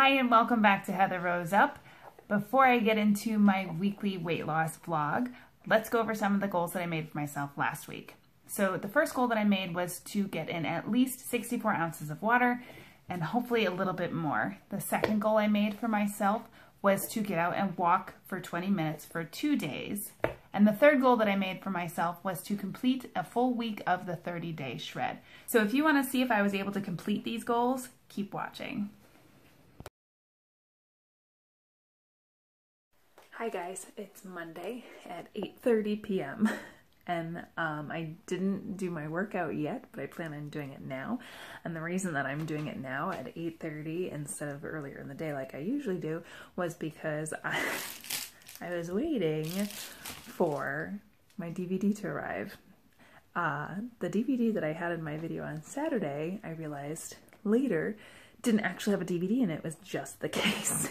Hi and welcome back to Heather Rose Up. Before I get into my weekly weight loss vlog, let's go over some of the goals that I made for myself last week. So the first goal that I made was to get in at least 64 ounces of water and hopefully a little bit more. The second goal I made for myself was to get out and walk for 20 minutes for 2 days. And the third goal that I made for myself was to complete a full week of the 30-day shred. So if you want to see if I was able to complete these goals, keep watching. Hi guys, it's Monday at 8:30 p.m. and I didn't do my workout yet, but I plan on doing it now. And the reason that I'm doing it now at 8:30 instead of earlier in the day like I usually do was because I was waiting for my DVD to arrive. The DVD that I had in my video on Saturday, I realized later, didn't actually have a DVD in it, was just the case.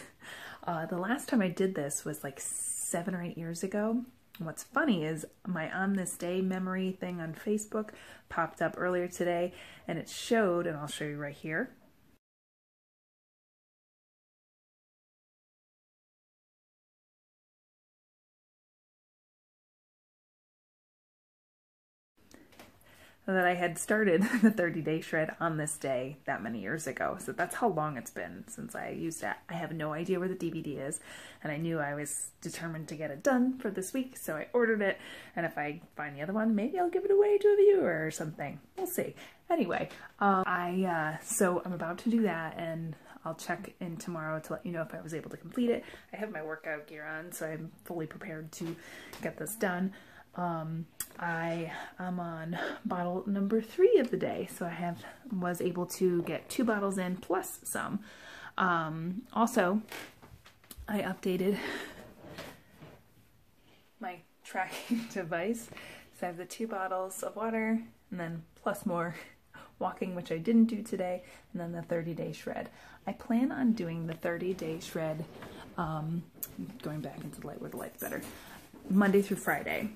The last time I did this was like 7 or 8 years ago. And what's funny is my on this day memory thing on Facebook popped up earlier today and it showed, and I'll show you right here, that I had started the 30-day shred on this day that many years ago. So that's how long it's been since I used that. I have no idea where the DVD is, and I knew I was determined to get it done for this week, so I ordered it, and if I find the other one, maybe I'll give it away to a viewer or something. We'll see. Anyway, so I'm about to do that, and I'll check in tomorrow to let you know if I was able to complete it. I have my workout gear on, so I'm fully prepared to get this done. I am on bottle number 3 of the day, so I was able to get 2 bottles in plus some. Also, I updated my tracking device, so I have the 2 bottles of water and then plus more walking, which I didn't do today, and then the 30-day shred. I plan on doing the 30-day shred, going back into the light where the light's better, Monday through Friday.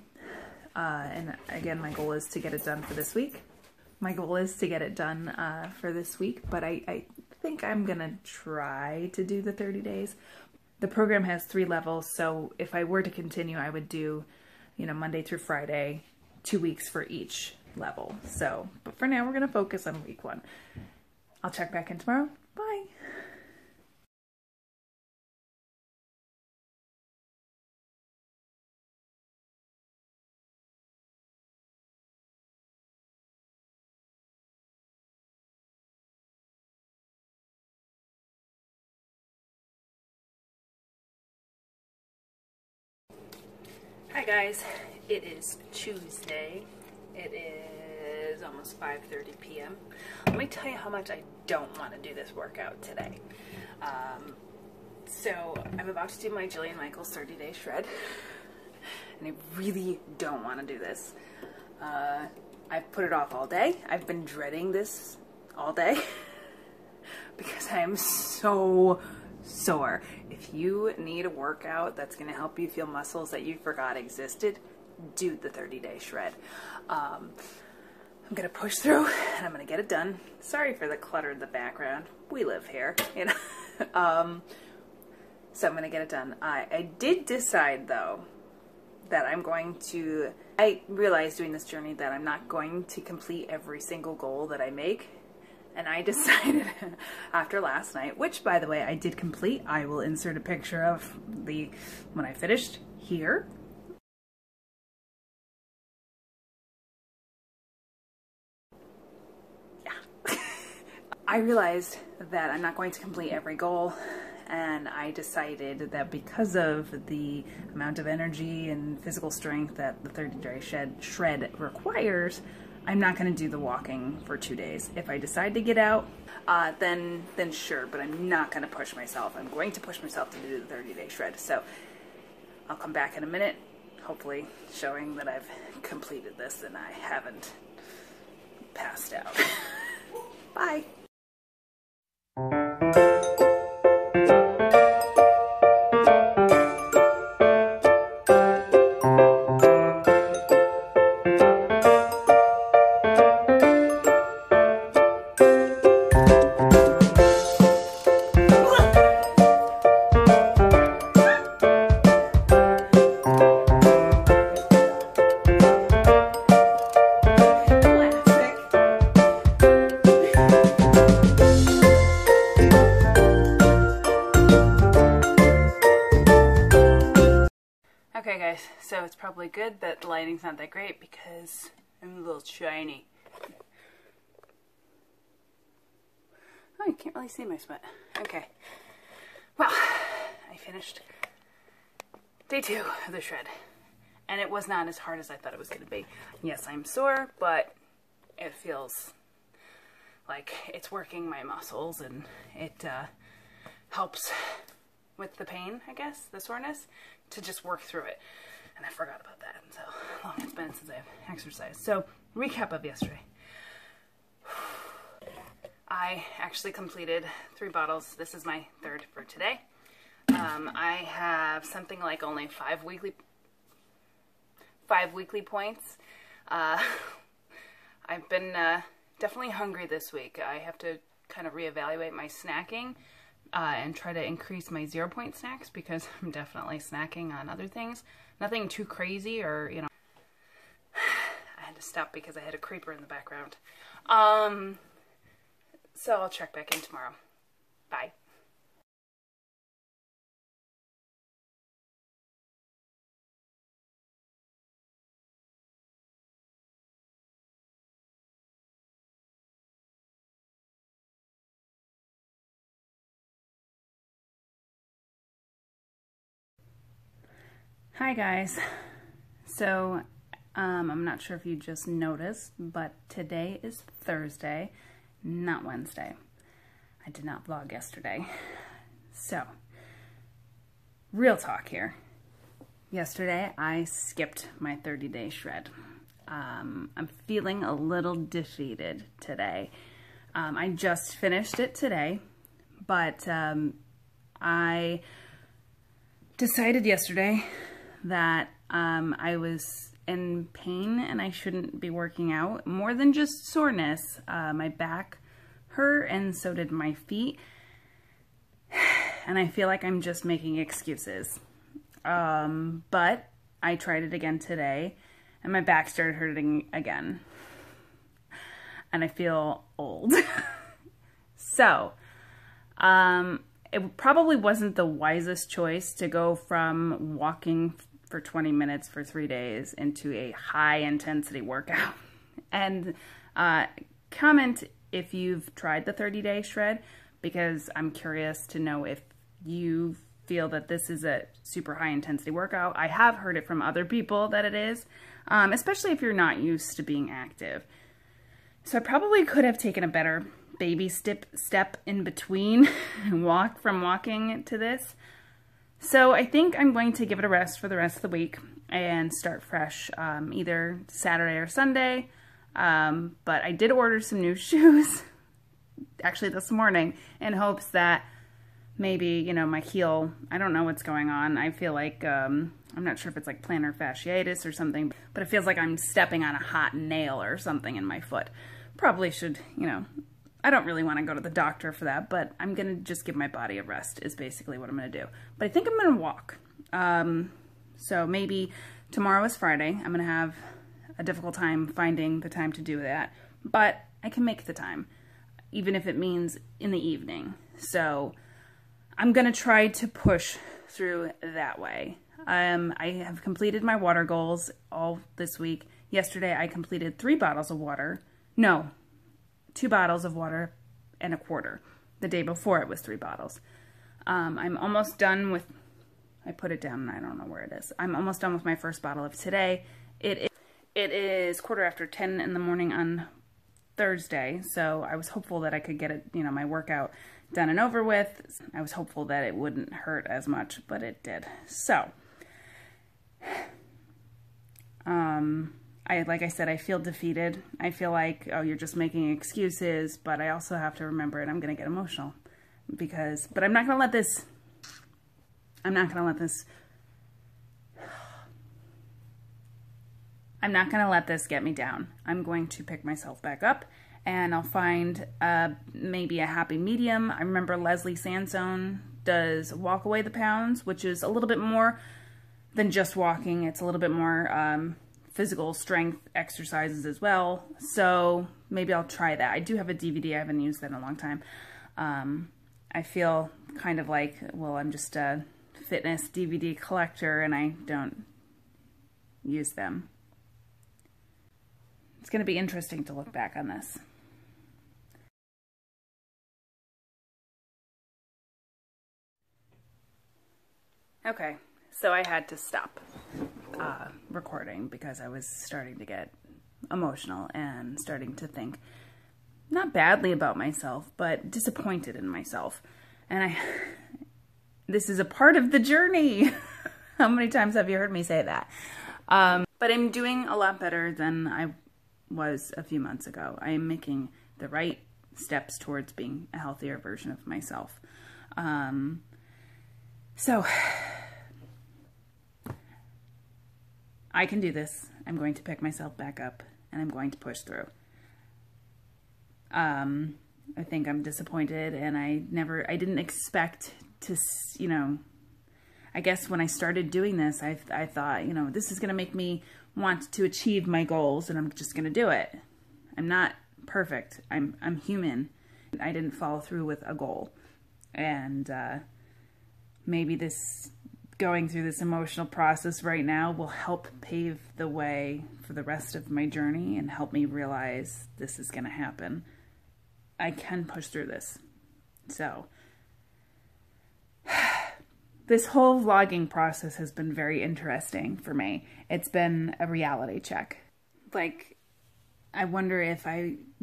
And again, my goal is to get it done for this week. My goal is to get it done for this week, but I think I'm gonna try to do the 30 days. The program has 3 levels, so if I were to continue, I would do, Monday through Friday, 2 weeks for each level. So, but for now, we're gonna focus on week 1. I'll check back in tomorrow. Bye. Hi guys, it is Tuesday. It is almost 5:30 p.m. Let me tell you how much I don't want to do this workout today. So I'm about to do my Jillian Michaels 30-day shred, and I really don't want to do this. I've put it off all day. I've been dreading this all day because I am so sore. If you need a workout that's going to help you feel muscles that you forgot existed, do the 30-day shred. I'm going to push through and I'm going to get it done. Sorry for the clutter in the background. We live here, so I'm going to get it done. I did decide though that I realized doing this journey that I'm not going to complete every single goal that I make. And I decided after last night, which by the way, I did complete. I will insert a picture of when I finished here. Yeah. I realized that I'm not going to complete every goal. And I decided that because of the amount of energy and physical strength that the 30-day shred requires, I'm not going to do the walking for 2 days. If I decide to get out, then sure, but I'm not going to push myself. I'm going to push myself to do the 30-day shred. So I'll come back in a minute, hopefully showing that I've completed this and I haven't passed out. Bye. probably good that the lighting's not that great because I'm a little shiny. Oh, you can't really see my sweat. Okay. Well, I finished day 2 of the shred. And it was not as hard as I thought it was going to be. Yes, I'm sore, but it feels like it's working my muscles, and it helps with the pain, I guess, the soreness, to just work through it. And I forgot about that, and so long it's been since I've exercised. So, recap of yesterday. I actually completed 3 bottles. This is my 3rd for today. I have something like only 5 weekly points. I've been definitely hungry this week. I have to kind of reevaluate my snacking and try to increase my 0-point snacks because I'm definitely snacking on other things. Nothing too crazy, or, you know, I had to stop because I had a creeper in the background. So I'll check back in tomorrow. Bye. Hi guys. So I'm not sure if you just noticed, but today is Thursday, not Wednesday. I did not vlog yesterday. So, real talk here. Yesterday I skipped my 30-day shred. I'm feeling a little defeated today. I just finished it today, but I decided yesterday that I was in pain and I shouldn't be working out. More than just soreness, my back hurt and so did my feet. And I feel like I'm just making excuses. But I tried it again today and my back started hurting again. And I feel old. So, it probably wasn't the wisest choice to go from walking for 20 minutes for 3 days into a high intensity workout. And comment if you've tried the 30-day shred, because I'm curious to know if you feel that this is a super high intensity workout. I have heard it from other people that it is, especially if you're not used to being active. So I probably could have taken a better baby step in between from walking to this. So I think I'm going to give it a rest for the rest of the week and start fresh either Saturday or Sunday. But I did order some new shoes actually this morning in hopes that maybe, you know, my heel, I don't know what's going on. I feel like, I'm not sure if it's like plantar fasciitis or something, but it feels like I'm stepping on a hot nail or something in my foot. Probably should, you know, I don't really want to go to the doctor for that, but I'm going to just give my body a rest is basically what I'm going to do. But I think I'm going to walk. So maybe tomorrow is Friday. I'm going to have a difficult time finding the time to do that, but I can make the time, even if it means in the evening. So I'm going to try to push through that way. I have completed my water goals all this week. Yesterday I completed 3 bottles of water. No, 2 bottles of water and a quarter. The day before it was 3 bottles. I'm almost done with, I put it down and I don't know where it is. I'm almost done with my first bottle of today. It is 10:15 in the morning on Thursday, so I was hopeful that I could get it, you know, my workout done and over with. I was hopeful that it wouldn't hurt as much, but it did. So, like I said, I feel defeated. I feel like, oh, you're just making excuses, but I also have to remember, and I'm going to get emotional because, but I'm not going to let this get me down. I'm going to pick myself back up and I'll find maybe a happy medium. I remember Leslie Sansone does Walk Away the Pounds, which is a little bit more than just walking. It's a little bit more physical strength exercises as well. So maybe I'll try that. I do have a DVD. I haven't used that in a long time. I feel kind of like, well, I'm just a fitness DVD collector and I don't use them. It's going to be interesting to look back on this. Okay, so I had to stop recording because I was starting to get emotional and starting to think not badly about myself, but disappointed in myself. And this is a part of the journey. How many times have you heard me say that? But I'm doing a lot better than I was a few months ago. I am making the right steps towards being a healthier version of myself. So I can do this. I'm going to pick myself back up and I'm going to push through. I think I'm disappointed, and I didn't expect to, you know, I guess when I started doing this, I thought, you know, this is going to make me want to achieve my goals, and I'm just going to do it. I'm not perfect. I'm human. I didn't follow through with a goal. And maybe going through this emotional process right now will help pave the way for the rest of my journey and help me realize this is going to happen. I can push through this. So this whole vlogging process has been very interesting for me. It's been a reality check. Like, I wonder if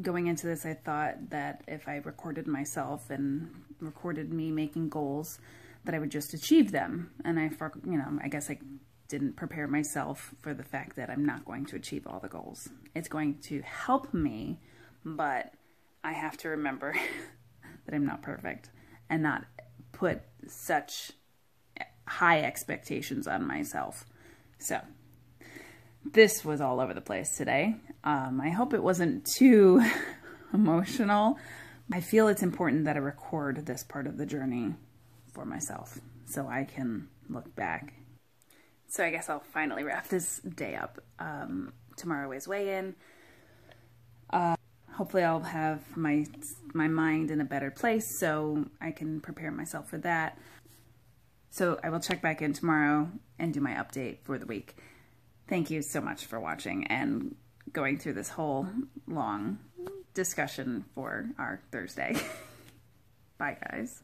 going into this, I thought that if I recorded myself and recorded me making goals, that I would just achieve them. And I guess I didn't prepare myself for the fact that I'm not going to achieve all the goals. It's going to help me, but I have to remember that I'm not perfect and not put such high expectations on myself. So this was all over the place today. I hope it wasn't too emotional. I feel it's important that I record this part of the journey for myself so I can look back. So I guess I'll finally wrap this day up. Tomorrow is weigh-in. Hopefully I'll have my mind in a better place so I can prepare myself for that. So I will check back in tomorrow and do my update for the week. Thank you so much for watching and going through this whole long discussion for our Thursday. Bye, guys.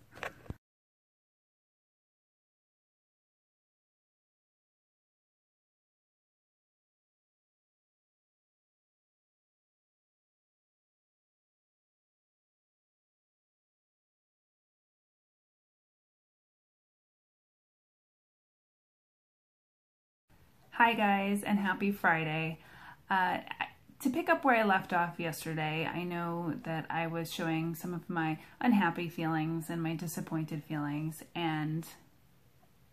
Hi guys, and happy Friday. To pick up where I left off yesterday, I know that I was showing some of my unhappy feelings and my disappointed feelings, and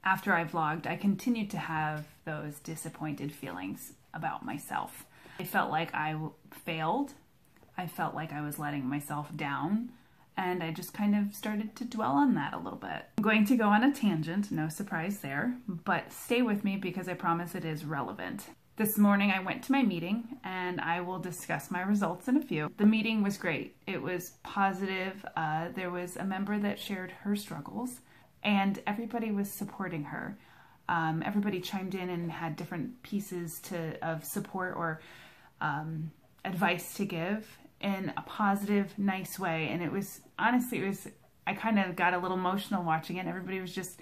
after I vlogged, I continued to have those disappointed feelings about myself. I felt like I failed. I felt like I was letting myself down, and I just kind of started to dwell on that a little bit. I'm going to go on a tangent, no surprise there, but stay with me because I promise it is relevant. This morning I went to my meeting, and I will discuss my results in a few. The meeting was great. It was positive. There was a member that shared her struggles, and everybody was supporting her. Everybody chimed in and had different pieces of support or advice to give in a positive, nice way. And it was, honestly, I kind of got a little emotional watching it. Everybody was just,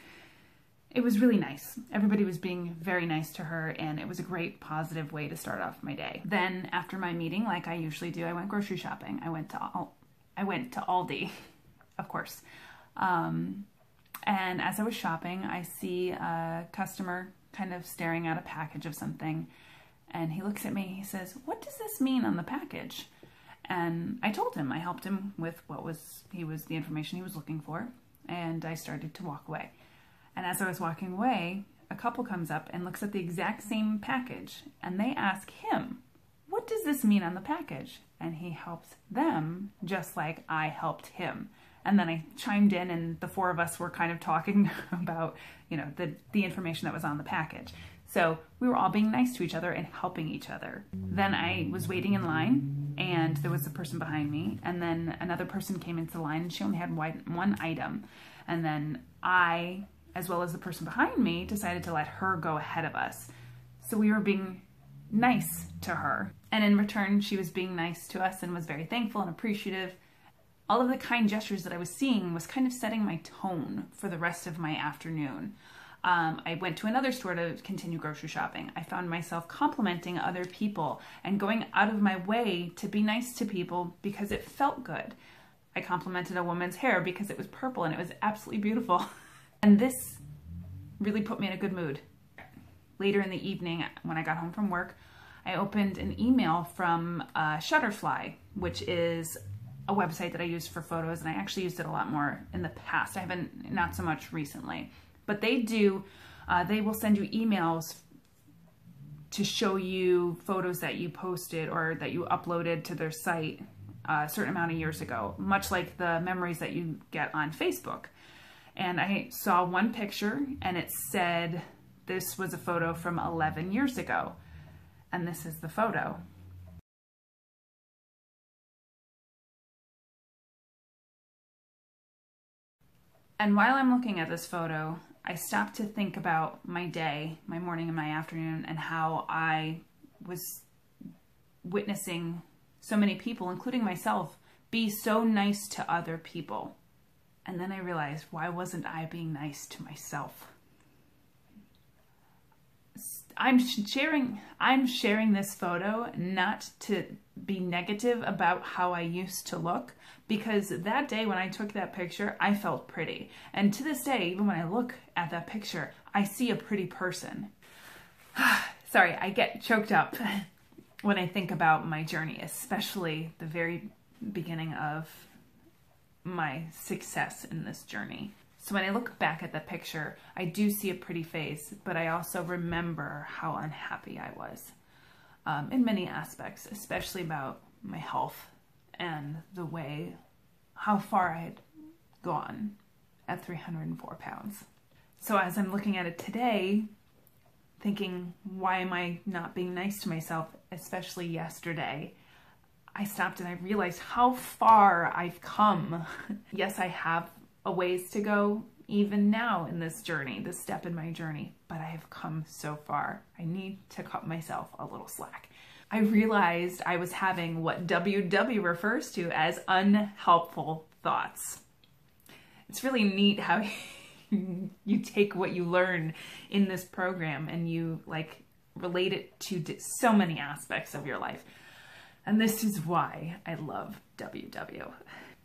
it was really nice. Everybody was being very nice to her, and it was a great positive way to start off my day. Then after my meeting, like I usually do, I went grocery shopping. I went to Aldi, of course. And as I was shopping, I see a customer kind of staring at a package of something, and he looks at me, he says, "What does this mean on the package?" And I told him, I helped him with the information he was looking for, and I started to walk away. And as I was walking away, a couple comes up and looks at the exact same package, and they ask him, "What does this mean on the package?" And he helps them just like I helped him. And then I chimed in, and the four of us were kind of talking about, you know, the information that was on the package. So we were all being nice to each other and helping each other. Then I was waiting in line, and there was a person behind me, and then another person came into the line, and she only had one item. And then I, as well as the person behind me, decided to let her go ahead of us. So we were being nice to her. And in return, she was being nice to us and was very thankful and appreciative. All of the kind gestures that I was seeing was kind of setting my tone for the rest of my afternoon. I went to another store to continue grocery shopping. I found myself complimenting other people and going out of my way to be nice to people because it felt good. I complimented a woman's hair because it was purple and it was absolutely beautiful. And this really put me in a good mood. Later in the evening, when I got home from work, I opened an email from Shutterfly, which is a website that I use for photos, and I actually used it a lot more in the past. I haven't, not so much recently. But they will send you emails to show you photos that you posted or that you uploaded to their site a certain amount of years ago, much like the memories that you get on Facebook. And I saw one picture and it said this was a photo from 11 years ago. And this is the photo. And while I'm looking at this photo, I stopped to think about my day, my morning and my afternoon, and how I was witnessing so many people, including myself, be so nice to other people. And then I realized, why wasn't I being nice to myself? I'm sharing this photo not to be negative about how I used to look, because that day when I took that picture, I felt pretty. And to this day, even when I look at that picture, I see a pretty person. Sorry, I get choked up when I think about my journey, especially the very beginning of my success in this journey. So when I look back at that picture, I do see a pretty face, but I also remember how unhappy I was in many aspects, especially about my health and the way, how far I had gone at 304 pounds. So as I'm looking at it today, thinking, why am I not being nice to myself, especially yesterday, I stopped and I realized how far I've come. Yes, I have a ways to go even now in this journey, this step in my journey, but I have come so far. I need to cut myself a little slack. I realized I was having what WW refers to as unhelpful thoughts. It's really neat how you take what you learn in this program and you relate it to so many aspects of your life. And this is why I love WW.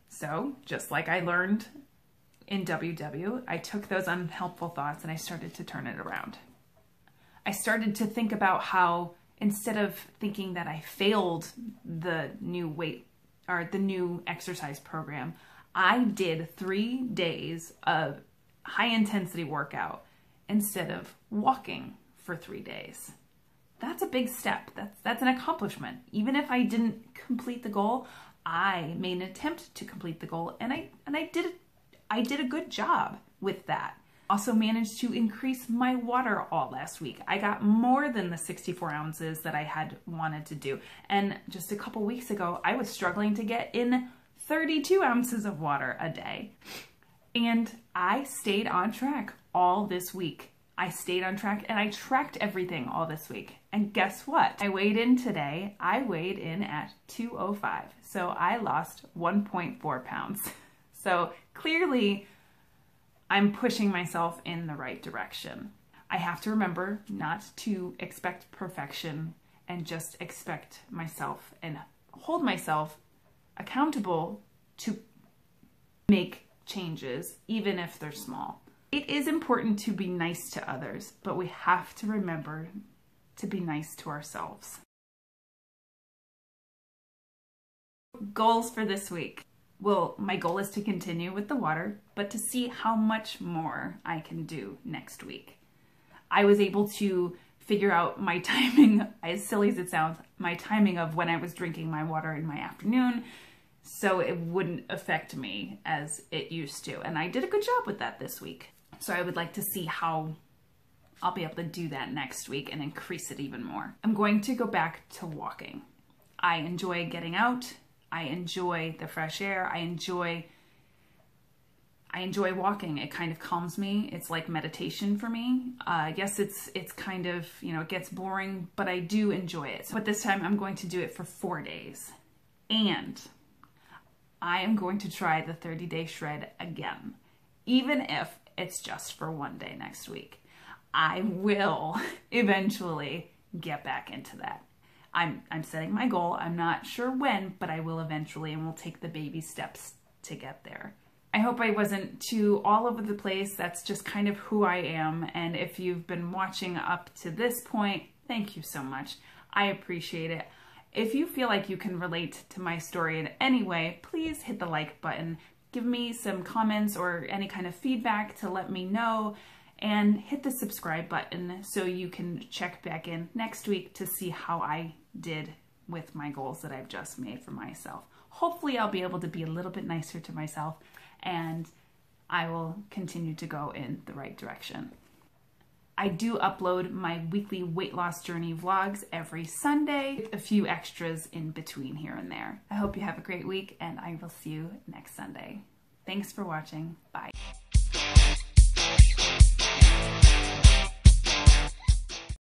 So just like I learned in WW, I took those unhelpful thoughts and I started to turn it around. I started to think about how instead of thinking that I failed the new exercise program, I did 3 days of high intensity workout instead of walking for 3 days. That's a big step. That's an accomplishment. Even if I didn't complete the goal, I made an attempt to complete the goal, and I did a good job with that. Also managed to increase my water all last week. I got more than the 64 ounces that I had wanted to do. And just a couple weeks ago, I was struggling to get in 32 ounces of water a day. And I stayed on track all this week. I stayed on track and I tracked everything all this week. And guess what? I weighed in today. I weighed in at 205. So I lost 1.4 pounds. So clearly I'm pushing myself in the right direction. I have to remember not to expect perfection and just expect myself and hold myself accountable to make changes, even if they're small. It is important to be nice to others, but we have to remember to be nice to ourselves. Goals for this week. Well, my goal is to continue with the water, but to see how much more I can do next week. I was able to figure out my timing, as silly as it sounds, my timing of when I was drinking my water in my afternoon, so it wouldn't affect me as it used to. And I did a good job with that this week. So I would like to see how I'll be able to do that next week and increase it even more. I'm going to go back to walking. I enjoy getting out. I enjoy the fresh air. I I enjoy walking. It kind of calms me. It's like meditation for me. Yes, it's kind of, you know, it gets boring, but I do enjoy it. But this time I'm going to do it for 4 days. And I am going to try the 30-day shred again, even if it's just for 1 day next week. I will eventually get back into that. I'm setting my goal. I'm not sure when, but I will eventually, and we'll take the baby steps to get there. I hope I wasn't too all over the place. That's just kind of who I am. And if you've been watching up to this point, thank you so much. I appreciate it. If you feel like you can relate to my story in any way, please hit the like button. Give me some comments or any kind of feedback to let me know. And hit the subscribe button so you can check back in next week to see how I did with my goals that I've just made for myself. Hopefully I'll be able to be a little bit nicer to myself, and I will continue to go in the right direction. I do upload my weekly weight loss journey vlogs every Sunday, with a few extras in between here and there. I hope you have a great week, and I will see you next Sunday. Thanks for watching. Bye.